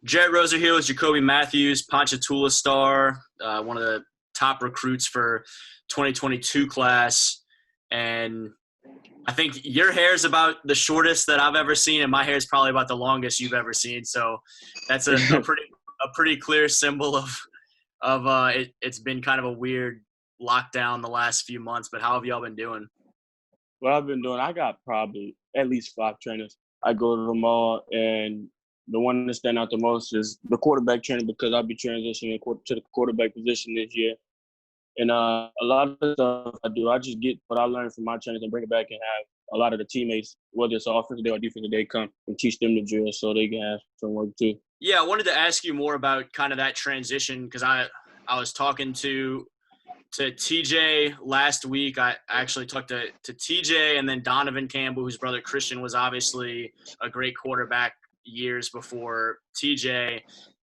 Jarrett Roser here with Jacoby Mathews, Ponchatoula star, one of the top recruits for 2022 class. And I think your hair is about the shortest that I've ever seen, and my hair is probably about the longest you've ever seen. So that's a pretty clear symbol of it's been kind of a weird lockdown the last few months. But how have y'all been doing? What I've been doing, I got probably at least 5 trainers. I go to them all, and the one that stand out the most is the quarterback trainer because I'll be transitioning to the quarterback position this year. And a lot of the stuff I do, I just get what I learned from my trainers and bring it back and have a lot of the teammates, whether it's offensive day or defensive day, come and teach them the drill so they can have some work too. Yeah, I wanted to ask you more about kind of that transition because I was talking to TJ last week. I actually talked to TJ and then Donovan Campbell, whose brother Christian was obviously a great quarterback years before TJ.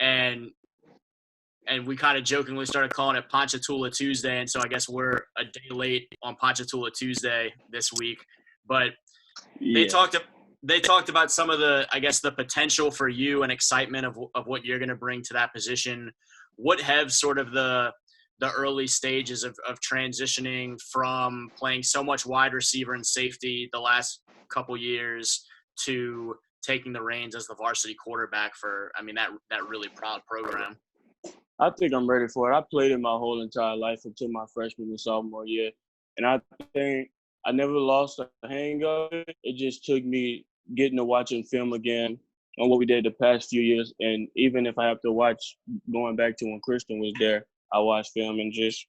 And we kind of jokingly started calling it Ponchatoula Tuesday. And so I guess we're a day late on Ponchatoula Tuesday this week. But they Yeah. talked about some of the potential for you and excitement of what you're going to bring to that position. What have sort of the early stages of transitioning from playing so much wide receiver and safety the last couple years to taking the reins as the varsity quarterback for, that really proud program? I think I'm ready for it. I played it my whole entire life until my freshman and sophomore year. And I think I never lost the hang of it. It just took me getting to watching film again on what we did the past few years. And even if I have to watch going back to when Christian was there, I watch film and just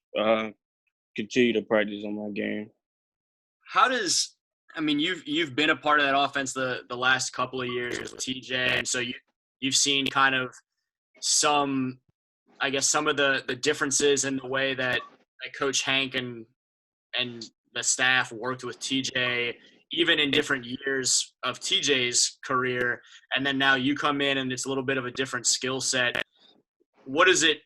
continue to practice on my game. How does you've been a part of that offense the last couple of years with TJ, and so you've seen kind of some of the differences in the way that Coach Hank and the staff worked with TJ, even in different years of TJ's career, and then now you come in and it's a little bit of a different skill set. What is it?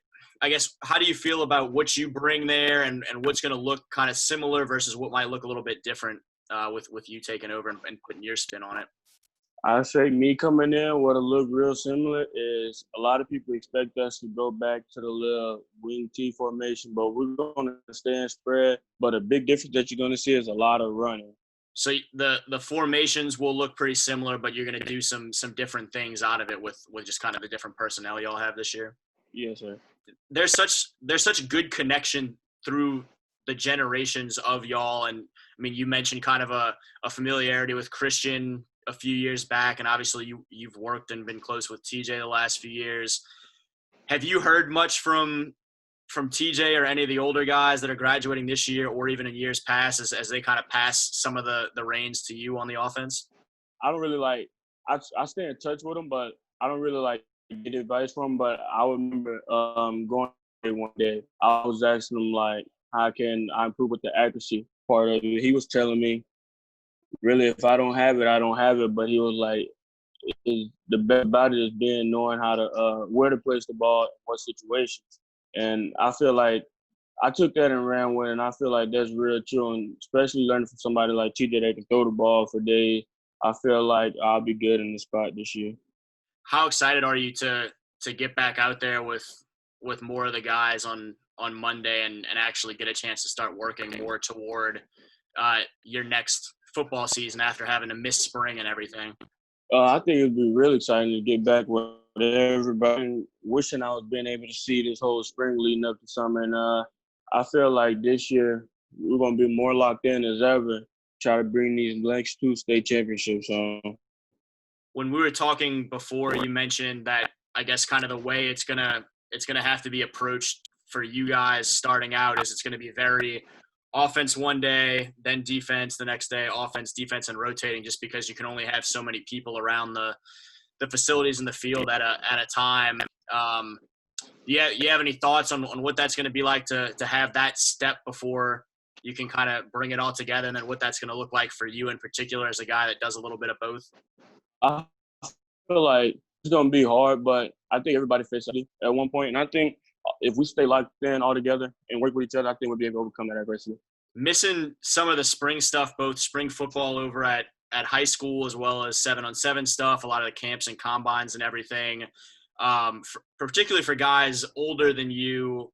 How do you feel about what you bring there and what's going to look kind of similar versus what might look a little bit different with you taking over and putting your spin on it? I say me coming in, what'll look real similar is a lot of people expect us to go back to the little wing T formation, but we're going to stay and spread. But a big difference that you're going to see is a lot of running. So the formations will look pretty similar, but you're going to do some different things out of it with just kind of the different personnel y'all have this year? Yes, sir. There's such good connection through the generations of y'all. And you mentioned kind of a familiarity with Christian a few years back, and obviously you've worked and been close with TJ the last few years. Have you heard much from TJ or any of the older guys that are graduating this year or even in years past as they kind of pass some of the reins to you on the offense? I don't really I stay in touch with them, but I don't really get advice from them. But I remember going there one day, I was asking him how can I improve with the accuracy part of it. He was telling me, really, if I don't have it, I don't have it. But he was like, the best about it is knowing how to where to place the ball in what situations. And I feel like I took that and ran with it, and I feel like that's real true. And especially learning from somebody like TJ that can throw the ball for days, I feel like I'll be good in the spot this year. How excited are you to get back out there with more of the guys on Monday and actually get a chance to start working more toward your next football season after having to miss spring and everything? I think it'd be really exciting to get back with everybody. Wishing I was being able to see this whole spring leading up to summer. And I feel like this year we're going to be more locked in as ever, try to bring these next 2 state championships home. When we were talking before, you mentioned that kind of the way it's gonna have to be approached for you guys starting out is it's going to be very offense one day, then defense the next day, offense, defense, and rotating, just because you can only have so many people around the facilities in the field at a time. You have any thoughts on what that's going to be like to have that step before you can kind of bring it all together, and then what that's going to look like for you in particular as a guy that does a little bit of both? I feel like it's going to be hard, but I think everybody faces it at one point. And I think if we stay locked in all together and work with each other, I think we'll be able to overcome that adversity. Missing some of the spring stuff, both spring football over at high school as well as 7-on-7 stuff, a lot of the camps and combines and everything. particularly for guys older than you,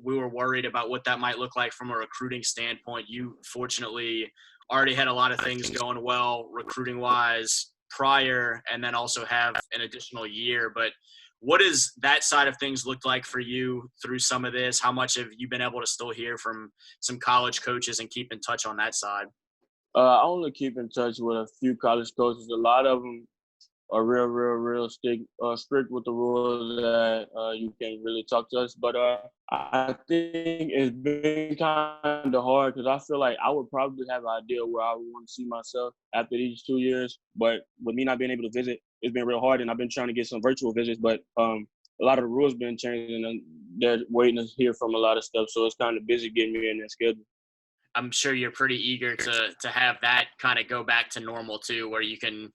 we were worried about what that might look like from a recruiting standpoint. You fortunately already had a lot of things going well recruiting wise prior, and then also have an additional year. But what does that side of things look like for you through some of this? How much have you been able to still hear from some college coaches and keep in touch on that side? I only keep in touch with a few college coaches. A lot of them are real strict with the rules that you can't really talk to us. But I think it's been kind of hard because I feel like I would probably have an idea where I would want to see myself after these 2 years. But with me not being able to visit, it's been real hard. And I've been trying to get some virtual visits, but a lot of the rules been changed and they're waiting to hear from a lot of stuff. So it's kind of busy getting me in that schedule. I'm sure you're pretty eager to have that kind of go back to normal too, where you can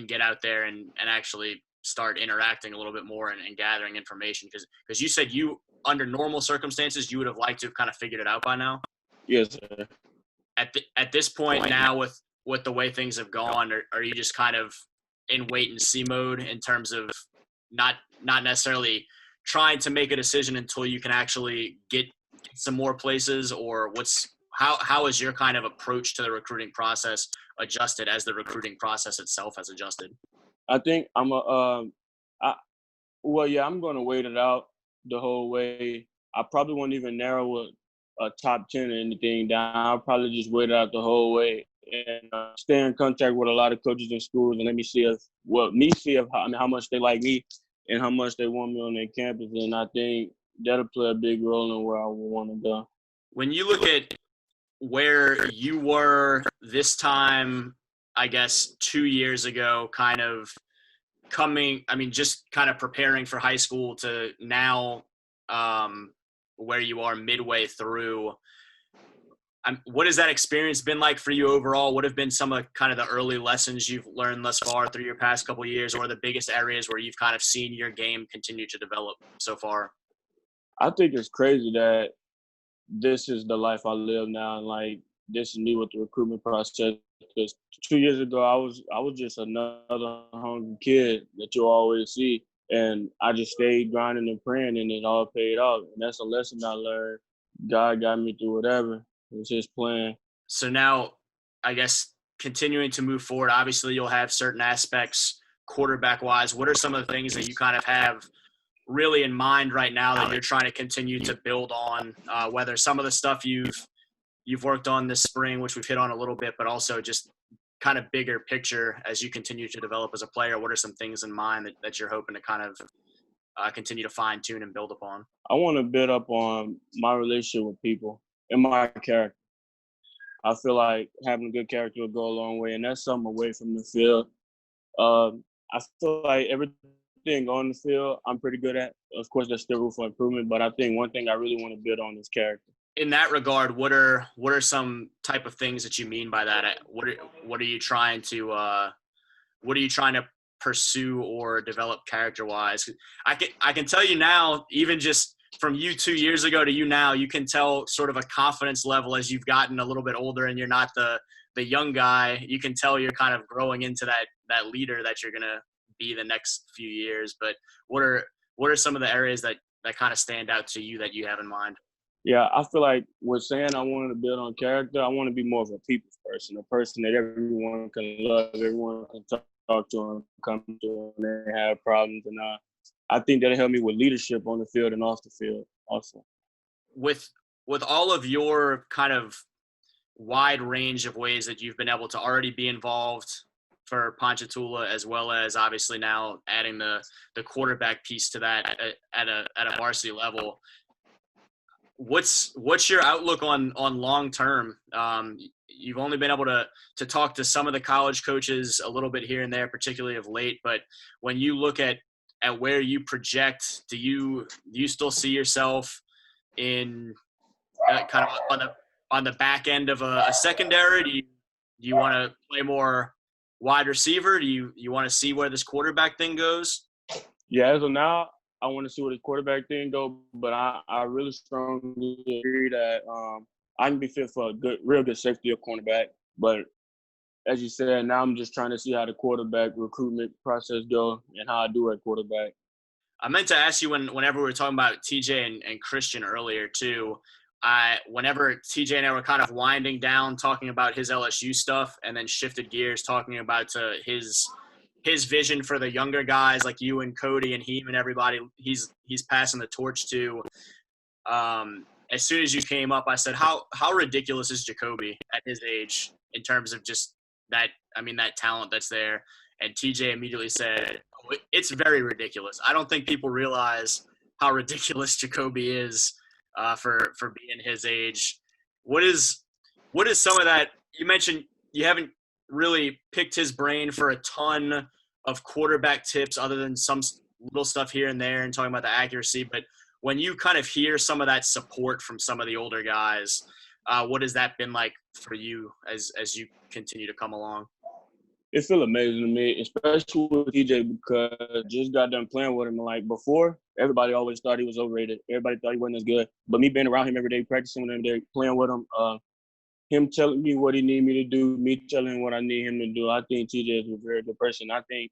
get out there and actually start interacting a little bit more and gathering information. Because you said you, under normal circumstances, you would have liked to have kind of figured it out by now. Yes, sir. At this point now, with the way things have gone, are you just kind of in wait and see mode in terms of not necessarily trying to make a decision until you can actually get some more places? Or how is your kind of approach to the recruiting process adjusted as the recruiting process itself has adjusted? I think I'm going to wait it out the whole way. I probably won't even narrow a top 10 or anything down. I'll probably just wait it out the whole way and stay in contact with a lot of coaches in schools and let me see how much they like me and how much they want me on their campus. And I think that'll play a big role in where I would want to go. When you look at where you were this time, I guess 2 years ago, kind of just kind of preparing for high school to now, where you are midway through, what has that experience been like for you overall? What have been some of kind of the early lessons you've learned thus far through your past couple of years, or the biggest areas where you've kind of seen your game continue to develop so far? I think it's crazy that this is the life I live now, and like this is me with the recruitment process. Because 2 years ago, I was just another hungry kid that you always see, and I just stayed grinding and praying, and it all paid off. And that's a lesson I learned. God got me through whatever. It's His plan. So now, I guess continuing to move forward, obviously you'll have certain aspects quarterback-wise. What are some of the things that you kind of have really in mind right now that you're trying to continue to build on, whether some of the stuff you've worked on this spring, which we've hit on a little bit, but also just kind of bigger picture as you continue to develop as a player? What are some things in mind that you're hoping to kind of continue to fine tune and build upon? I want to build up on my relationship with people and my character. I feel like having a good character will go a long way, and that's something away from the field. I feel like everything on the field I'm pretty good at. Of course, there's still room for improvement, but I think one thing I really want to build on is character. In that regard, what are some type of things that you mean by that? What are you trying to pursue or develop character wise? I can tell you now, even just from you 2 years ago to you now, you can tell sort of a confidence level as you've gotten a little bit older and you're not the young guy. You can tell you're kind of growing into that leader that you're gonna be the next few years. But what are some of the areas that kind of stand out to you that you have in mind? Yeah, I feel like with saying I wanted to build on character, I want to be more of a people's person, a person that everyone can love, everyone can talk to and come to when they have problems. And I think that'll help me with leadership on the field and off the field also. With all of your kind of wide range of ways that you've been able to already be involved for Ponchatoula, as well as obviously now adding the quarterback piece to that at a varsity level, what's your outlook on long term? You've only been able to talk to some of the college coaches a little bit here and there, particularly of late. But when you look at where you project, do you still see yourself in kind of on the back end of a secondary? Do you want to play more wide receiver? Do you want to see where this quarterback thing goes? Yeah, as of now, I want to see where the quarterback thing go, but I really strongly agree that I can be fit for a real good safety or cornerback. But as you said, now I'm just trying to see how the quarterback recruitment process go and how I do at quarterback. I meant to ask you whenever we were talking about TJ and Christian earlier too. Whenever TJ and I were kind of winding down talking about his LSU stuff, and then shifted gears talking about to his vision for the younger guys like you and Cody and Heem and everybody he's passing the torch to. As soon as you came up, I said, how ridiculous is Jacoby at his age in terms of just that, I mean, that talent that's there. And TJ immediately said, oh, it's very ridiculous. I don't think people realize how ridiculous Jacoby is for being his age. What is some of that? You mentioned you haven't really picked his brain for a ton of quarterback tips other than some little stuff here and there and talking about the accuracy, but when you kind of hear some of that support from some of the older guys, what has that been like for you as you continue to come along? It feels amazing to me, especially with TJ, because I just got done playing with him. Like before, everybody always thought he was overrated. Everybody thought he wasn't as good. But me being around him every day, practicing with him, every day, playing with him telling me what he need me to do, me telling him what I need him to do, I think TJ is a very good person. I think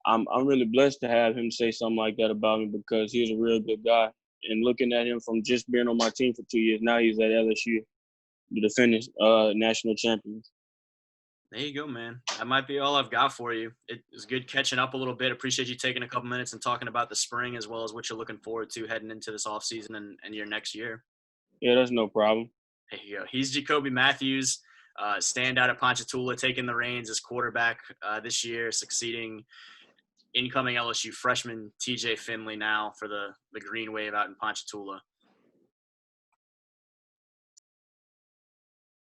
I'm really blessed to have him say something like that about me because he's a real good guy. And looking at him from just being on my team for 2 years, now he's at LSU, the defending national champions. There you go, man. That might be all I've got for you. It was good catching up a little bit. Appreciate you taking a couple minutes and talking about the spring as well as what you're looking forward to heading into this offseason and your next year. Yeah, that's no problem. There you go. He's Jacoby Mathews, standout at Ponchatoula, taking the reins as quarterback this year, succeeding incoming LSU freshman TJ Finley now for the Green Wave out in Ponchatoula.